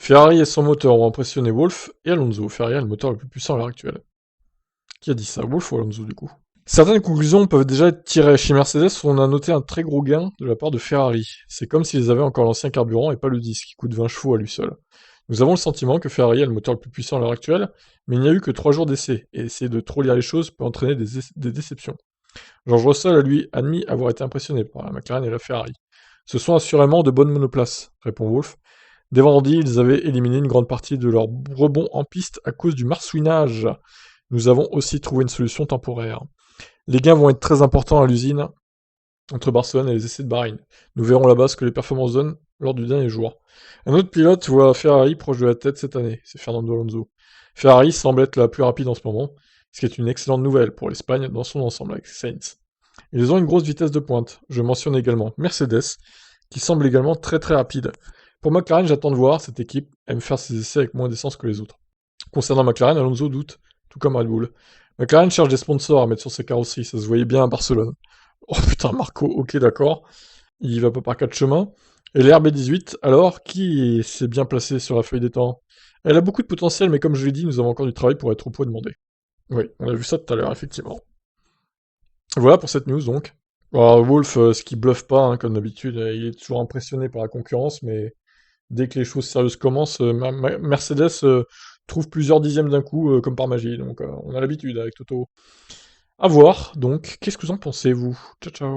Ferrari et son moteur ont impressionné Wolff et Alonso. Ferrari a le moteur le plus puissant à l'heure actuelle. Qui a dit ça, Wolff ou Alonso du coup? Certaines conclusions peuvent déjà être tirées. Chez Mercedes, on a noté un très gros gain de la part de Ferrari. C'est comme s'ils avaient encore l'ancien carburant et pas le disque, qui coûte 20 chevaux à lui seul. Nous avons le sentiment que Ferrari a le moteur le plus puissant à l'heure actuelle, mais il n'y a eu que 3 jours d'essai, et essayer de trop lire les choses peut entraîner des déceptions. George Russell a lui admis avoir été impressionné par la McLaren et la Ferrari. Ce sont assurément de bonnes monoplaces, répond Wolff. Dès vendredi, ils avaient éliminé une grande partie de leur rebond en piste à cause du marsouinage. Nous avons aussi trouvé une solution temporaire. Les gains vont être très importants à l'usine entre Barcelone et les essais de Bahreïn. Nous verrons là-bas ce que les performances donnent lors du dernier jour. Un autre pilote voit Ferrari proche de la tête cette année, c'est Fernando Alonso. Ferrari semble être la plus rapide en ce moment, ce qui est une excellente nouvelle pour l'Espagne dans son ensemble avec Sainz. Ils ont une grosse vitesse de pointe. Je mentionne également Mercedes, qui semble également très très rapide. Pour McLaren, j'attends de voir, cette équipe aime faire ses essais avec moins d'essence que les autres. Concernant McLaren, Alonso doute, tout comme Red Bull. McLaren cherche des sponsors à mettre sur ses carrosseries, ça se voyait bien à Barcelone. Oh putain, Marco, ok d'accord, il va pas par quatre chemins. Et l'RB18, alors, qui s'est bien placé sur la feuille des temps? Elle a beaucoup de potentiel, mais comme je l'ai dit, nous avons encore du travail pour être au point demandé. Oui, on a vu ça tout à l'heure, effectivement. Voilà pour cette news donc. Alors, Wolf, ce qui bluffe pas, hein, comme d'habitude, il est toujours impressionné par la concurrence, mais dès que les choses sérieuses commencent, Mercedes trouve plusieurs dixièmes d'un coup, comme par magie, donc on a l'habitude avec Toto. À voir, donc, qu'est-ce que vous en pensez, vous? Ciao, ciao.